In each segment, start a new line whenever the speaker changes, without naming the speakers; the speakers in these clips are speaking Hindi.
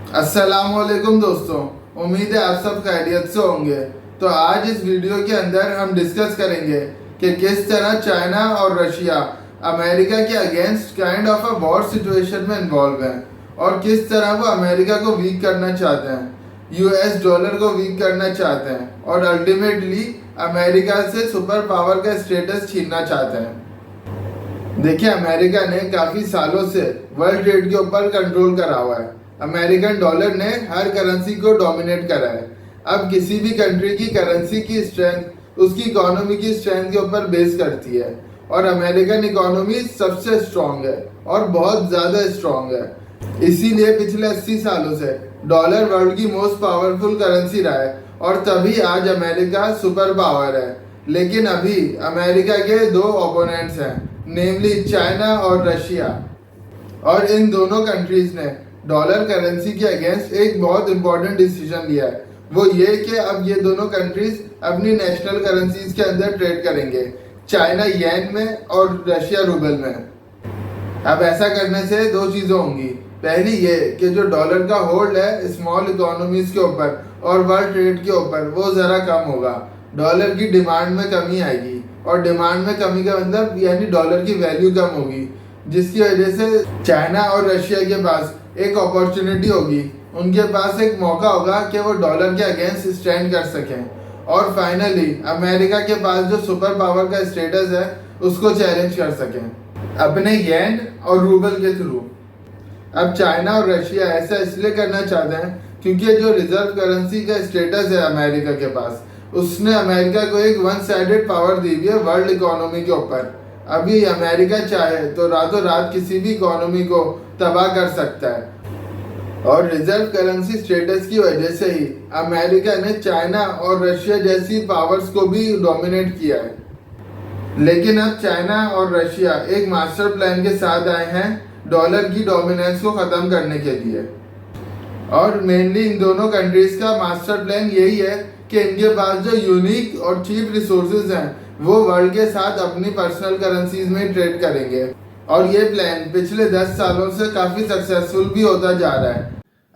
अस्सलामुअलैकुम दोस्तों, उम्मीद है आप सब खैरियत से होंगे। तो आज इस वीडियो के अंदर हम डिस्कस करेंगे कि किस तरह चाइना और रशिया अमेरिका के against kind of a war situation में इन्वॉल्व हैं और किस तरह वो अमेरिका को वीक करना चाहते हैं, यूएस डॉलर को वीक करना चाहते हैं और अल्टीमेटली अमेरिका से सुपर पावर का स्टेटस छीनना चाहते हैं। देखिए, अमेरिका ने काफ़ी सालों से वर्ल्ड ट्रेड के ऊपर कंट्रोल करा हुआ है। अमेरिकन डॉलर ने हर करेंसी को डोमिनेट करा है। अब किसी भी कंट्री की करेंसी की स्ट्रेंथ उसकी इकोनॉमी की स्ट्रेंथ के ऊपर बेस करती है और अमेरिकन इकोनॉमी सबसे स्ट्रांग है और बहुत ज़्यादा स्ट्रांग है। इसीलिए पिछले 80 सालों से डॉलर वर्ल्ड की मोस्ट पावरफुल करेंसी रहा है और तभी आज अमेरिका सुपर पावर है। लेकिन अभी अमेरिका के दो ओपोनेंट्स हैं, नेमली चाइना और रशिया, और इन दोनों कंट्रीज ने डॉलर करेंसी के अगेंस्ट एक बहुत इंपॉर्टेंट डिसीजन लिया है। वो ये कि अब ये दोनों कंट्रीज अपनी नेशनल करेंसीज के अंदर ट्रेड करेंगे, चाइना येन में और रशिया रूबल में। अब ऐसा करने से दो चीज़ें होंगी। पहली ये कि जो डॉलर का होल्ड है स्मॉल इकोनॉमीज के ऊपर और वर्ल्ड ट्रेड के ऊपर वो ज़रा कम होगा, डॉलर की डिमांड में कमी आएगी और डिमांड में कमी का मतलब यानी डॉलर की वैल्यू कम होगी, जिसकी वजह से चाइना और रशिया के पास एक अपॉर्चुनिटी होगी, उनके पास एक मौका होगा कि वो डॉलर के अगेंस्ट स्टैंड कर सकें और फाइनली अमेरिका के पास जो सुपर पावर का स्टेटस है उसको चैलेंज कर सकें अपने येन और रूबल के थ्रू। अब चाइना और रशिया ऐसा इसलिए करना चाहते हैं क्योंकि जो रिजर्व करेंसी का स्टेटस है अमेरिका के पास, उसने अमेरिका को एक वन साइडेड पावर दी हुई है वर्ल्ड इकोनॉमी के ऊपर। अभी अमेरिका चाहे तो रातों रात किसी भी इकोनॉमी को तबाह कर सकता है और रिजर्व करेंसी स्टेटस की वजह से ही अमेरिका ने चाइना और रशिया जैसी पावर्स को भी डोमिनेट किया है। लेकिन अब चाइना और रशिया एक मास्टर प्लान के साथ आए हैं डॉलर की डोमिनेंस को ख़त्म करने के लिए, और मेनली इन दोनों कंट्रीज का मास्टर प्लान यही है कि इनके पास जो यूनिक और चीप रिसोर्सेज हैं वो वर्ल्ड के साथ अपनी पर्सनल करेंसीज में ट्रेड करेंगे और ये प्लान पिछले 10 सालों से काफ़ी सक्सेसफुल भी होता जा रहा है।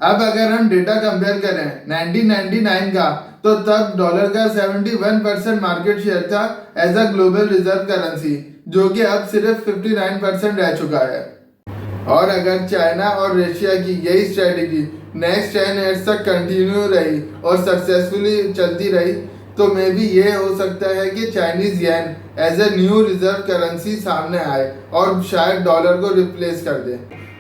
अब अगर हम डेटा कंपेयर करें 1999 का, तो तब डॉलर का 71% मार्केट शेयर था as a global reserve currency, जो कि अब सिर्फ 59% रह चुका है। और अगर चाइना और रशिया की यही स्ट्रेटेजी नेक्स्ट 10 ईयर्स तक कंटिन्यू रही और सक्सेसफुली चलती रही, तो मे भी ये हो सकता है कि Chinese yen as a new reserve currency सामने आए और शायद डॉलर को रिप्लेस कर दे।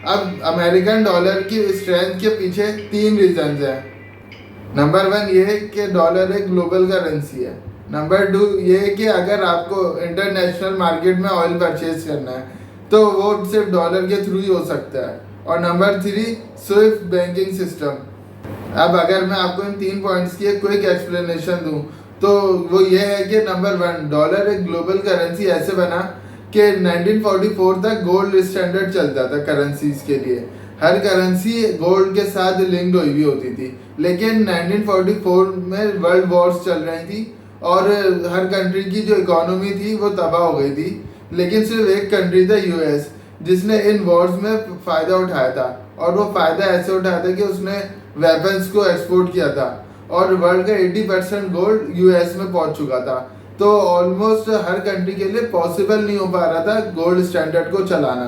अब अमेरिकन डॉलर की स्ट्रेंथ के पीछे 3 रीजंस हैं। नंबर 1 ये है कि डॉलर एक ग्लोबल करेंसी है। नंबर 2 ये है कि अगर आपको इंटरनेशनल मार्केट में ऑयल परचेज करना है तो वो सिर्फ डॉलर के थ्रू ही हो सकता है। और नंबर 3 स्विफ्ट बैंकिंग सिस्टम। अब अगर मैं आपको इन 3 पॉइंट्स की एक क्विक एक्सप्लेनेशन दूं तो वो ये है कि नंबर 1, डॉलर एक ग्लोबल करेंसी ऐसे बना कि 1944 तक गोल्ड स्टैंडर्ड चलता था करेंसीज के लिए। हर करेंसी गोल्ड के साथ लिंक्ड हुई भी होती थी, लेकिन 1944 में वर्ल्ड वॉर्स चल रही थी और हर कंट्री की जो इकोनॉमी थी वो तबाह हो गई थी। लेकिन सिर्फ एक कंट्री था यूएस, जिसने इन वॉर्स में फ़ायदा उठाया था, और वो फ़ायदा ऐसे उठाया था कि उसने वेपन्स को एक्सपोर्ट किया था और वर्ल्ड का 80% गोल्ड यूएस में पहुंच चुका था। तो ऑलमोस्ट हर कंट्री के लिए पॉसिबल नहीं हो पा रहा था गोल्ड स्टैंडर्ड को चलाना।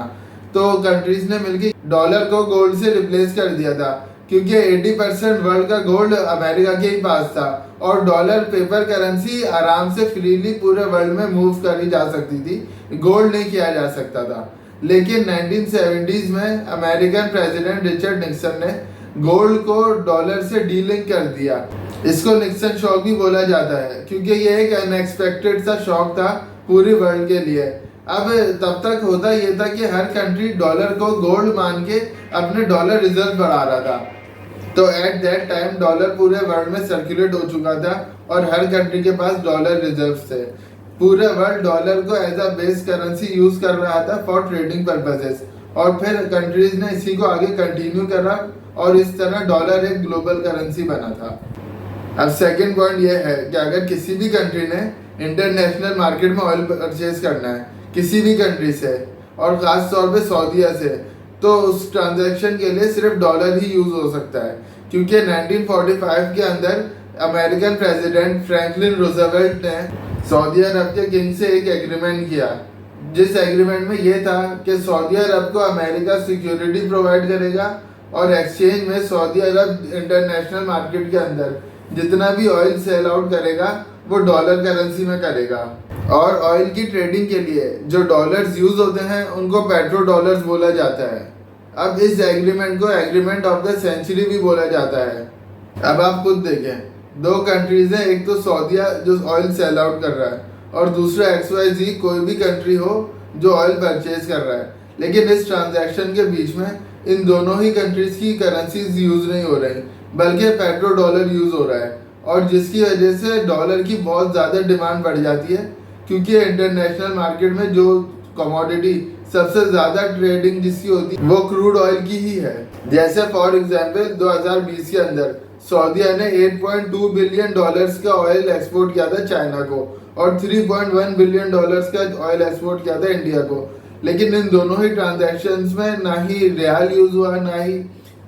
तो कंट्रीज ने मिलकर डॉलर को गोल्ड से रिप्लेस कर दिया था, क्योंकि 80% वर्ल्ड का गोल्ड अमेरिका के ही पास था और डॉलर पेपर करेंसी आराम से फ्रीली पूरे वर्ल्ड में मूव करी जा सकती थी, गोल्ड नहीं किया जा सकता था। लेकिन 1970s में अमेरिकन प्रेसिडेंट रिचर्ड निक्सन ने गोल्ड को डॉलर से डीलिंक कर दिया। इसको निक्सन शॉक भी बोला जाता है, क्योंकि ये एक अनएक्सपेक्टेड सा शॉक था पूरी वर्ल्ड के लिए। अब तब तक होता ये था कि हर कंट्री डॉलर को गोल्ड मान के अपने डॉलर रिजर्व बढ़ा रहा था। तो एट दैट टाइम डॉलर पूरे वर्ल्ड में सर्कुलेट हो चुका था और हर कंट्री के पास डॉलर रिजर्व थे। पूरे वर्ल्ड डॉलर को as a base currency use कर रहा था फॉर ट्रेडिंग पर्पसेस, और फिर कंट्रीज ने इसी को आगे कंटिन्यू करा और इस तरह डॉलर एक ग्लोबल करेंसी बना था। अब सेकंड पॉइंट ये है कि अगर किसी भी कंट्री ने इंटरनेशनल मार्केट में ऑयल परचेज करना है किसी भी कंट्री से और ख़ास तौर पे सऊदीया से, तो उस ट्रांजैक्शन के लिए सिर्फ डॉलर ही यूज हो सकता है, क्योंकि 1945 के अंदर अमेरिकन प्रेसिडेंट फ्रैंकलिन रूजवेल्ट ने सऊदी अरब के किंग से एक एग्रीमेंट किया, जिस एग्रीमेंट में ये था कि सऊदी अरब को अमेरिका सिक्योरिटी प्रोवाइड करेगा और एक्सचेंज में सऊदी अरब इंटरनेशनल मार्केट के अंदर जितना भी ऑयल सेल आउट करेगा वो डॉलर करेंसी में करेगा। और ऑयल की ट्रेडिंग के लिए जो डॉलर्स यूज होते हैं उनको पेट्रो डॉलर्स बोला जाता है। अब इस एग्रीमेंट को एग्रीमेंट ऑफ द सेंचुरी भी बोला जाता है। अब आप खुद देखें, दो कंट्रीज हैं, एक तो सऊदीया जो ऑयल सेल आउट कर रहा है और दूसरा XYZ कोई भी कंट्री हो जो ऑयल परचेज कर रहा है, लेकिन इस ट्रांजैक्शन के बीच में इन दोनों ही कंट्रीज की करेंसीज यूज नहीं हो रही बल्कि पेट्रो डॉलर यूज हो रहा है, और जिसकी वजह से डॉलर की बहुत ज़्यादा डिमांड बढ़ जाती है, क्योंकि इंटरनेशनल मार्केट में जो कमोडिटी सबसे ज़्यादा ट्रेडिंग जिसकी होती है वो क्रूड ऑयल की ही है। जैसे फॉर एग्जांपल 2020 के अंदर सऊदीया ने 8.2 बिलियन डॉलर्स का ऑयल एक्सपोर्ट किया था चाइना को और 3.1 बिलियन डॉलर्स का ऑयल एक्सपोर्ट किया था इंडिया को, लेकिन इन दोनों ही ट्रांजैक्शंस में ना ही रियाल यूज हुआ, ना ही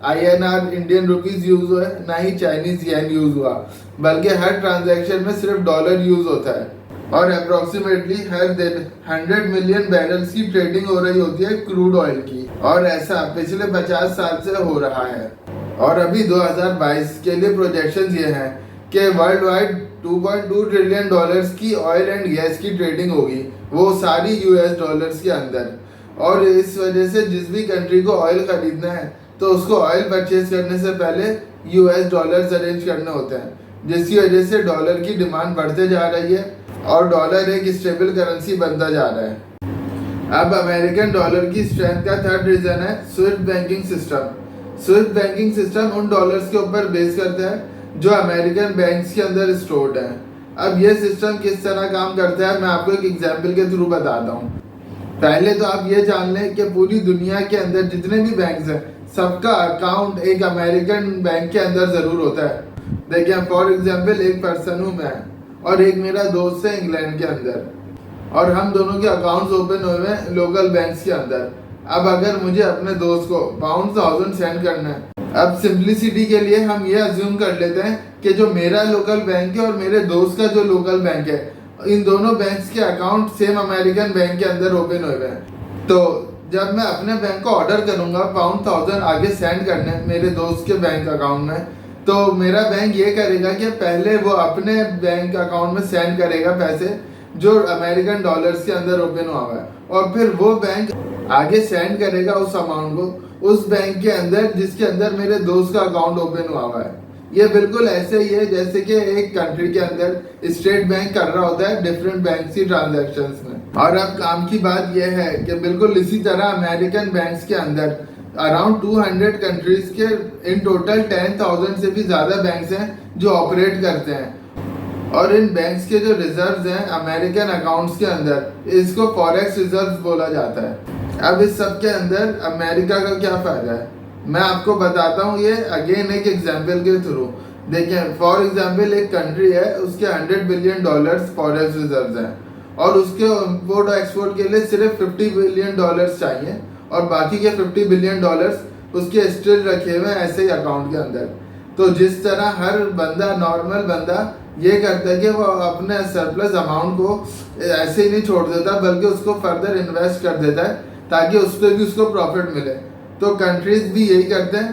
INR इंडियन रुपीज यूज हुआ, ना ही चाइनीज येन यूज हुआ, बल्कि हर ट्रांजैक्शन में सिर्फ डॉलर यूज होता है। और अप्रोक्सीमेटली हर दिन 100 मिलियन बैरल्स की ट्रेडिंग हो रही होती है क्रूड ऑयल की, और ऐसा पिछले 50 साल से हो रहा है। और अभी 2022 के लिए प्रोजेक्शंस ये हैं कि वर्ल्ड वाइड 2.2 ट्रिलियन डॉलर्स की ऑयल एंड गैस की ट्रेडिंग होगी, वो सारी US डॉलर्स के अंदर। और इस वजह से जिस भी कंट्री को ऑयल खरीदना है तो उसको ऑयल परचेज करने से पहले US डॉलर्स अरेंज करने होते हैं, जिसकी वजह से डॉलर की डिमांड बढ़ते जा रही है और डॉलर एक स्टेबल करेंसी बनता जा रहा है। अब अमेरिकन डॉलर की स्ट्रेंथ का थर्ड रीजन है Swift banking system. Swift banking system उन डॉलर्स के ऊपर बेस करता है जो अमेरिकन बैंक्स के अंदर स्टोर्ड हैं। अब यह सिस्टम किस तरह काम करता है मैं आपको एक एग्जांपल के थ्रू बताता हूँ। पहले तो आप ये जान लें कि पूरी दुनिया के अंदर जितने भी बैंक्स हैं सबका अकाउंट एक अमेरिकन बैंक के अंदर जरूर होता है। देखिए फॉर एग्जांपल एक पर्सन हूँ मैं और एक मेरा दोस्त है इंग्लैंड के अंदर, और हम दोनों के अकाउंट्स ओपन हुए हैं लोकल बैंक्स के अंदर। अब अगर मुझे अपने दोस्त को £1000 सेंड करना है, अब सिंपलिसिटी के लिए हम ये अज्यूम कर लेते हैं कि जो मेरा लोकल बैंक है और मेरे दोस्त का जो लोकल बैंक है, इन दोनों बैंक्स के अकाउंट सेम अमेरिकन बैंक के अंदर ओपन हुए हैं। तो जब मैं अपने बैंक को ऑर्डर करूंगा £1000 आगे सेंड करने मेरे दोस्त के बैंक अकाउंट में, तो मेरा बैंक ये करेगा कि पहले वो अपने बैंक अकाउंट में सेंड करेगा पैसे जो अमेरिकन डॉलर्स के अंदर ओपन हुआ है, और फिर वो बैंक आगे सेंड करेगा उस अमाउंट को उस बैंक के अंदर जिसके अंदर मेरे दोस्त का अकाउंट ओपन हुआ है। ये बिल्कुल ऐसे ही है जैसे कि एक कंट्री के अंदर स्टेट बैंक कर रहा होता है डिफरेंट बैंक की ट्रांजैक्शंस में। और अब काम की बात यह है कि बिल्कुल इसी तरह अमेरिकन बैंक्स के अंदर अराउंड 200 कंट्रीज के इन टोटल 10,000 से भी ज्यादा बैंक्स हैं जो ऑपरेट करते हैं, और इन बैंक्स के जो रिजर्व्स हैं अमेरिकन अकाउंट्स के अंदर, इसको फॉरेक्स रिजर्व्स बोला जाता है। अब इस सब के अंदर अमेरिका का क्या फायदा है मैं आपको बताता हूँ, ये अगेन एक एग्जांपल के थ्रू। देखिए फॉर एग्जांपल एक कंट्री है, उसके $100 बिलियन फॉरेक्स रिजर्व्स हैं और उसके इम्पोर्ट और एक्सपोर्ट के लिए सिर्फ $50 बिलियन चाहिए, और बाकी के $50 बिलियन उसके स्टिल रखे हुए ऐसे ही अकाउंट के अंदर। तो जिस तरह हर बंदा नॉर्मल बंदा ये करता है कि वो अपने सरप्लस अमाउंट को ऐसे ही नहीं छोड़ देता बल्कि उसको फर्दर इन्वेस्ट कर देता है ताकि उस पर भी उसको प्रॉफिट मिले, तो कंट्रीज भी यही करते हैं।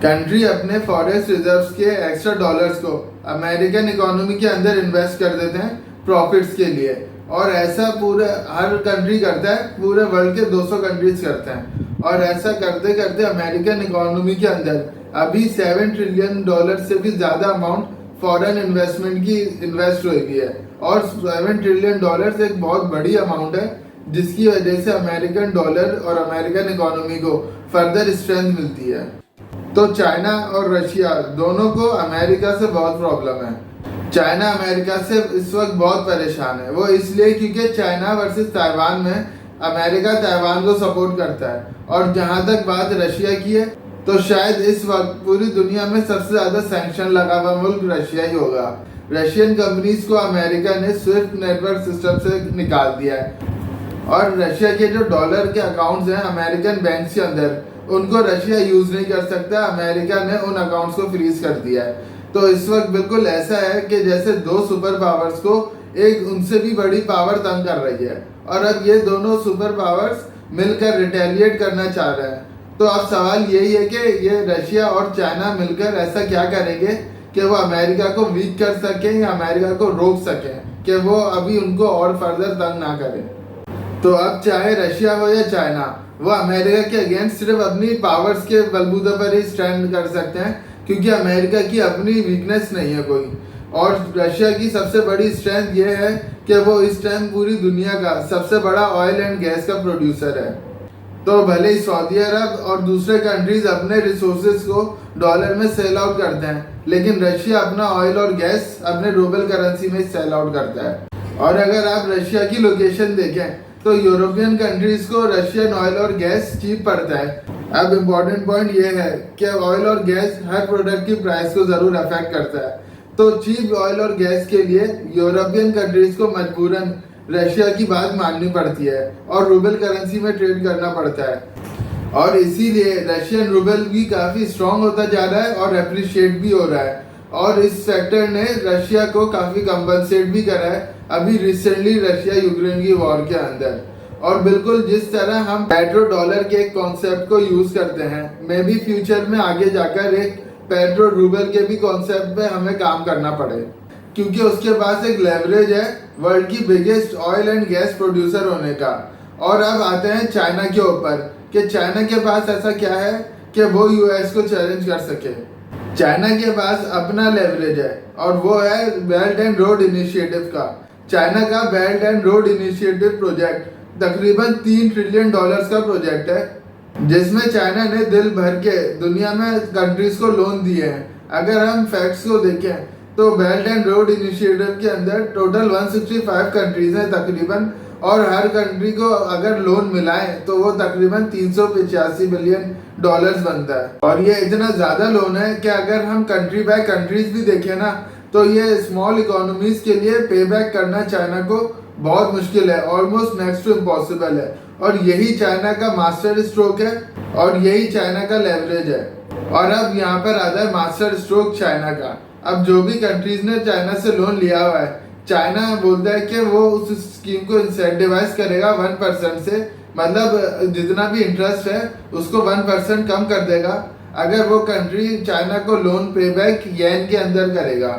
कंट्री अपने फॉरेक्स रिजर्व्स के एक्स्ट्रा डॉलर्स को अमेरिकन इकोनॉमी के अंदर इन्वेस्ट कर देते हैं प्रॉफिट्स के लिए, और ऐसा पूरे हर कंट्री करता है, पूरे वर्ल्ड के 200 कंट्रीज करते हैं। और ऐसा करते करते अमेरिकन इकोनॉमी के अंदर अभी $7 ट्रिलियन से भी ज्यादा अमाउंट फॉरेन इन्वेस्टमेंट की इन्वेस्ट हुई है, और $7 ट्रिलियन एक बहुत बड़ी अमाउंट है जिसकी वजह से अमेरिकन डॉलर और अमेरिकन इकोनॉमी को फर्दर स्ट्रेंथ मिलती है। तो चाइना और रशिया दोनों को अमेरिका से बहुत प्रॉब्लम है। चाइना अमेरिका से इस वक्त बहुत परेशान है, वो इसलिए क्योंकि चाइना वर्सेस ताइवान में अमेरिका ताइवान को सपोर्ट करता है, और जहां तक बात रशिया की है तो शायद इस वक्त पूरी दुनिया में सबसे ज्यादा सैंक्शन लगा हुआ मुल्क रशिया ही होगा। रशियन कंपनीज को अमेरिका ने स्विफ्ट नेटवर्क सिस्टम से निकाल दिया है, और रशिया के जो डॉलर के अकाउंट्स हैं अमेरिकन बैंक्स के अंदर उनको रशिया यूज नहीं कर सकता। अमेरिका ने उन अकाउंट्स को फ्रीज कर दिया है। तो इस वक्त बिल्कुल ऐसा है कि जैसे दो सुपर पावर्स को एक उनसे भी बड़ी पावर तंग कर रही है, और अब ये दोनों सुपर पावर्स मिलकर रिटेलिएट करना चाह रहे हैं। तो अब सवाल यही है कि ये रशिया और चाइना मिलकर ऐसा क्या करेंगे कि वो अमेरिका को वीक कर सकें या अमेरिका को रोक सकें कि वो अभी उनको और फर्दर तंग ना करें। तो अब चाहे रशिया हो या चाइना, वो अमेरिका के अगेंस्ट सिर्फ अपनी पावर्स के बलबूते पर ही स्टैंड कर सकते हैं, क्योंकि अमेरिका की अपनी वीकनेस नहीं है कोई। और रशिया की सबसे बड़ी स्ट्रेंथ ये है कि वो इस टाइम पूरी दुनिया का सबसे बड़ा ऑयल एंड गैस का प्रोड्यूसर है। तो भले ही सऊदी अरब और दूसरे कंट्रीज अपने रिसोर्सेज को डॉलर में सेल आउट करते हैं, लेकिन रशिया अपना ऑयल और गैस अपने रूबल करेंसी में सेल आउट करता है। और अगर आप रशिया की लोकेशन देखें तो यूरोपियन कंट्रीज को रशियन ऑयल और गैस चीप पड़ता है। अब इम्पोर्टेंट पॉइंट ये है कि ऑयल और गैस हर प्रोडक्ट की प्राइस को जरूर अफेक्ट करता है। तो चीप ऑयल और गैस के लिए यूरोपियन कंट्रीज को मजबूरन रशिया की बात माननी पड़ती है और रूबल करेंसी में ट्रेड करना पड़ता है। और इसीलिए रशियन रूबल भी काफ़ी स्ट्रॉन्ग होता जा रहा है और अप्रिशिएट भी हो रहा है। और इस फैक्टर ने रशिया को काफ़ी कंपनसेट भी करा है अभी रिसेंटली रशिया यूक्रेन की वॉर के अंदर। और बिल्कुल जिस तरह हम पेट्रो डॉलर के एक कॉन्सेप्ट को यूज़ करते हैं, मे बी फ्यूचर में आगे जाकर एक पेट्रो रूबल के भी कॉन्सेप्ट पे हमें काम करना पड़े, क्योंकि उसके पास एक लेवरेज है वर्ल्ड की biggest oil and gas producer होने का। और अब आते हैं चाइना के ऊपर कि चाइना के पास ऐसा क्या है कि वो यूएस को चैलेंज कर सके। चाइना के पास अपना लेवरेज है और वो है बेल्ट एंड रोड इनिशिएटिव का। चाइना का belt and road initiative project तकरीबन $3 ट्रिलियन का प्रोजेक्ट है, जिसमें चाइना ने दिल भर के दुनिया में कंट्रीज को लोन दिए हैं। अगर हम फैक्ट्स को देखें तो बेल्ट एंड रोड इनिशिएटिव के अंदर टोटल 165 कंट्रीज हैं तकरीबन, और हर कंट्री को अगर लोन मिलाएं तो वो तकरीबन $385 बिलियन बनता है। और ये इतना ज़्यादा लोन है कि अगर हम कंट्री बाय कंट्रीज भी देखें ना, तो ये स्मॉल इकोनॉमीज के लिए पे बैक करना चाइना को बहुत मुश्किल है, ऑलमोस्ट नेक्स्ट टू इम्पॉसिबल है। और यही चाइना का मास्टर स्ट्रोक है और यही चाइना का लेवरेज है। और अब यहाँ पर आता है मास्टर स्ट्रोक चाइना का। अब जो भी कंट्रीज ने चाइना से लोन लिया हुआ है, चाइना बोलता है कि वो उस स्कीम को इंसेंटिवाइज करेगा 1% से, मतलब जितना भी इंटरेस्ट है उसको 1% कम कर देगा अगर वो कंट्री चाइना को लोन पे बैक येन के अंदर करेगा,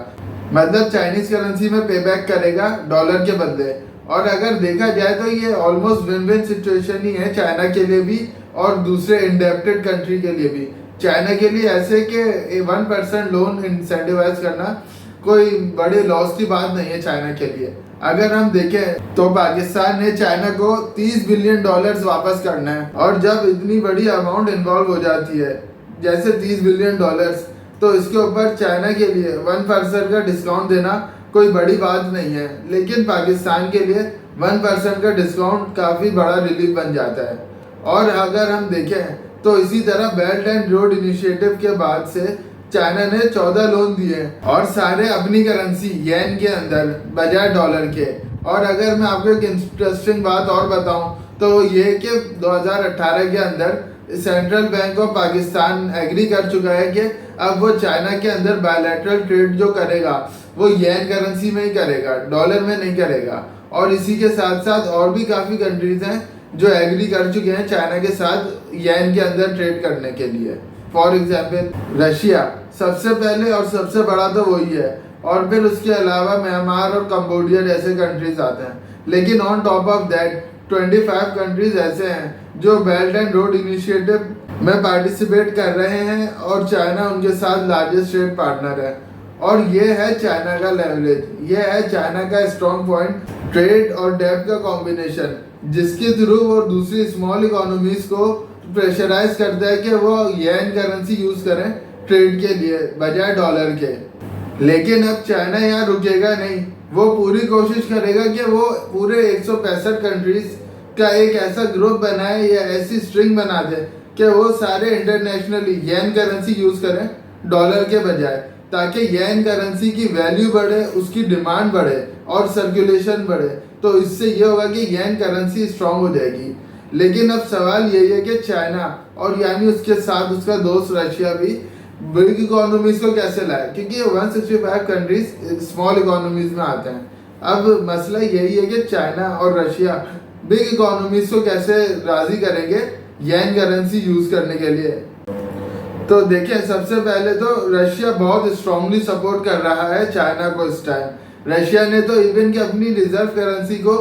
मतलब चाइनीज करेंसी में पे बैक करेगा डॉलर के बदले। और अगर देखा जाए तो ये ऑलमोस्ट विन विन सिचुएशन ही है चाइना के लिए भी और दूसरे इंडेप्टेड कंट्री के लिए भी। चाइना के लिए ऐसे कि 1% लोन इंसेंटिवाइज करना कोई बड़े लॉस की बात नहीं है चाइना के लिए। अगर हम देखें तो पाकिस्तान ने चाइना को $30 बिलियन वापस करना है, और जब इतनी बड़ी अमाउंट इन्वॉल्व हो जाती है जैसे $30 बिलियन, तो इसके ऊपर चाइना के लिए 1% का डिस्काउंट देना कोई बड़ी बात नहीं है। लेकिन पाकिस्तान के लिए 1% का डिस्काउंट काफ़ी बड़ा रिलीफ बन जाता है। और अगर हम देखें तो इसी तरह बेल्ट एंड रोड इनिशिएटिव के बाद से चाइना ने 14 लोन दिए और सारे अपनी करेंसी येन के अंदर बजाय डॉलर के। और अगर मैं आपको एक इंटरेस्टिंग बात और बताऊं तो ये कि 2018 के अंदर central bank of Pakistan agree कर चुका है कि अब वो चाइना के अंदर बायलैटरल ट्रेड जो करेगा वो येन करेंसी में ही करेगा, डॉलर में नहीं करेगा। और इसी के साथ साथ और भी काफ़ी कंट्रीज हैं जो एग्री कर चुके हैं चाइना के साथ येन के अंदर ट्रेड करने के लिए। फॉर एग्जाम्पल रशिया सबसे पहले और सबसे बड़ा तो वही है, और फिर उसके अलावा म्यांमार और कंबोडिया जैसे कंट्रीज आते हैं। लेकिन on top of that 25 countries ऐसे हैं जो बेल्ट एंड रोड इनिशिएटिव में पार्टिसिपेट कर रहे हैं और चाइना उनके साथ लार्जेस्ट ट्रेड पार्टनर है। और ये है चाइना का लेवरेज, ये है चाइना का स्ट्रॉन्ग पॉइंट, ट्रेड और डेब्ट का कॉम्बिनेशन, जिसके थ्रू वो दूसरी स्मॉल इकोनॉमीज को प्रेशराइज करता है कि वो येन करेंसी यूज करें ट्रेड के लिए बजाय डॉलर के। लेकिन अब चाइना यहाँ रुकेगा नहीं, वो पूरी कोशिश करेगा कि वो पूरे 165 कंट्रीज का एक ऐसा ग्रुप बनाए या ऐसी स्ट्रिंग बना दे कि वो सारे इंटरनेशनली येन करेंसी यूज करें डॉलर के बजाय, ताकि येन करेंसी की वैल्यू बढ़े, उसकी डिमांड बढ़े और सर्कुलेशन बढ़े। तो इससे ये होगा कि येन करेंसी स्ट्रांग हो जाएगी। लेकिन अब सवाल यही है कि चाइना और यानी उसके साथ उसका दोस्त रशिया भी बिग इकोनॉमीज को कैसे लाए, क्योंकि ये 165 कंट्रीज स्मॉल इकोनॉमीज में आते हैं। अब मसला यही है कि चाइना और रशिया बिग इकोनॉमीज को कैसे राजी करेंगे येन करेंसी यूज करने के लिए। तो देखिए, सबसे पहले तो रशिया बहुत स्ट्रांगली सपोर्ट कर रहा है चाइना को इस टाइम। रशिया ने तो इवन की अपनी रिजर्व करेंसी को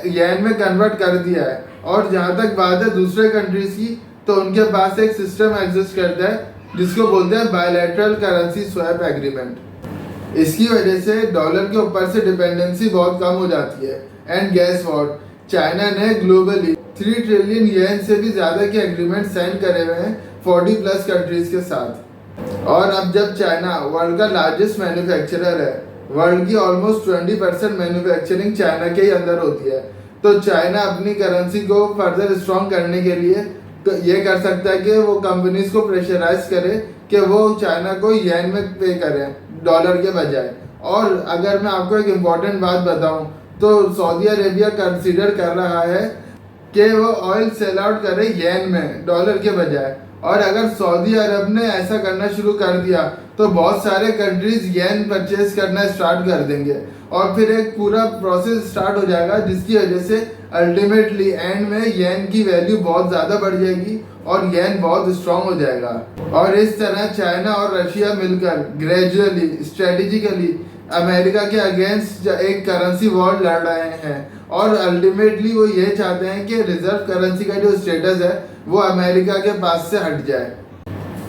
येन में कन्वर्ट कर दिया है। और जहाँ तक बात है दूसरे कंट्रीज की, तो उनके पास एक सिस्टम एग्जिस्ट करता है जिसको बोलते हैं बायलैटरल करेंसी स्वैप एग्रीमेंट। इसकी वजह से डॉलर के ऊपर से डिपेंडेंसी बहुत कम हो जाती है। एंड गैस व्हाट, चाइना ने ग्लोबली 3 ट्रिलियन येन से भी ज्यादा के एग्रीमेंट साइन करे हुए हैं 40 प्लस कंट्रीज के साथ। और अब जब चाइना वर्ल्ड का लार्जेस्ट मैन्युफैक्चरर है, वर्ल्ड की ऑलमोस्ट 20% मैन्युफैक्चरिंग चाइना के ही अंदर होती है, तो चाइना अपनी करेंसी को फर्दर स्ट्रॉन्ग करने के लिए तो ये कर सकता है कि वो कंपनीज को प्रेशराइज करे कि वो चाइना को येन में पे करें डॉलर के बजाय। और अगर मैं आपको एक इम्पॉर्टेंट बात बताऊं, तो सऊदी अरेबिया कंसीडर कर रहा है कि वो ऑयल सेल आउट करे येन में डॉलर के बजाय। और अगर सऊदी अरब ने ऐसा करना शुरू कर दिया तो बहुत सारे कंट्रीज येन परचेज करना स्टार्ट कर देंगे और फिर एक पूरा प्रोसेस स्टार्ट हो जाएगा, जिसकी वजह से अल्टीमेटली एंड में येन की वैल्यू बहुत ज़्यादा बढ़ जाएगी और येन बहुत स्ट्रांग हो जाएगा। और इस तरह चाइना और रशिया मिलकर ग्रेजुअली स्ट्रेटेजिकली अमेरिका के अगेंस्ट एक करेंसी वॉर लड़ रहे हैं। और अल्टीमेटली वो ये चाहते हैं कि रिजर्व करेंसी का जो स्टेटस है वो अमेरिका के पास से हट जाए।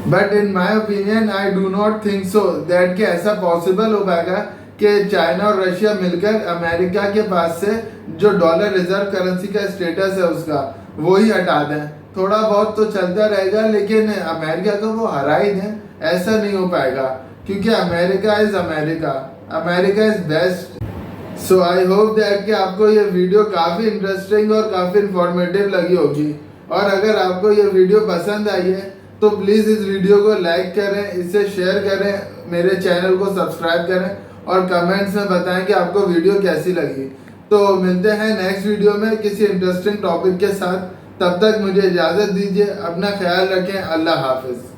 But in my opinion I do not think so that कि ऐसा पॉसिबल हो पाएगा कि चाइना और रशिया मिलकर अमेरिका के पास से जो डॉलर रिजर्व करेंसी का स्टेटस है उसका वो ही हटा दें। थोड़ा बहुत तो चलता रहेगा लेकिन अमेरिका को वो हरा ही दें, ऐसा नहीं हो पाएगा, क्योंकि America is America, America is best. So I hope that कि आपको ये वीडियो काफ़ी इंटरेस्टिंग और काफ़ी इंफॉर्मेटिव लगी होगी। और अगर आपको ये वीडियो पसंद आई है तो प्लीज़ इस वीडियो को लाइक करें, इसे शेयर करें, मेरे चैनल को सब्सक्राइब करें और कमेंट्स में बताएं कि आपको वीडियो कैसी लगी। तो मिलते हैं नेक्स्ट वीडियो में किसी इंटरेस्टिंग टॉपिक के साथ। तब तक मुझे इजाज़त दीजिए, अपना ख्याल रखें, अल्लाह हाफिज़।